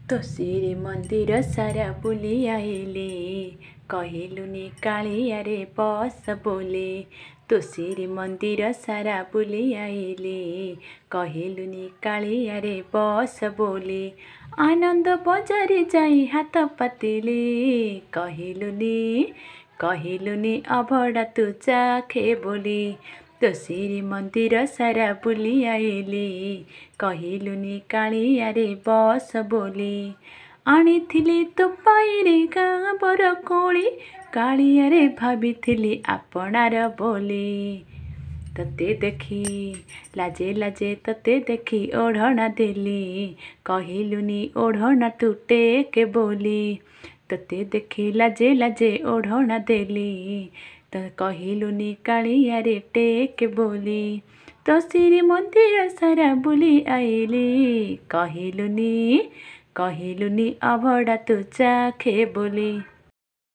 तो श्री मंदिर सारा बुली आइले कहिलुनी कालिया रे बस बोले। तो श्री मंदिर सारा बुली आइले कहिलुनी कालिया रे बस बोले। आनंद बजारे जाई हाथ पातिले कहिलुनी अभड़ा तू चाखे बोली। तो श्री मंदिर सारा बुली आइले कहिलुनी कालिया रे बस बोली। आनिथिली तो पाइरे गाँ बर कोली कालिया रे भाविथिली आपणार बोली। तते देखी लाजे लाजे तते देखी ओढ़ना देली कहिलुनी ओढ़ना तू टेके बोली। तते देखी लाजे लाजे ओढ़ना देली तो कहिलुनी कालिया रे टेके बोली। तो श्री मंदिर सारा बुली आइली कहिलुनी अभड़ा तू चाखे बोली।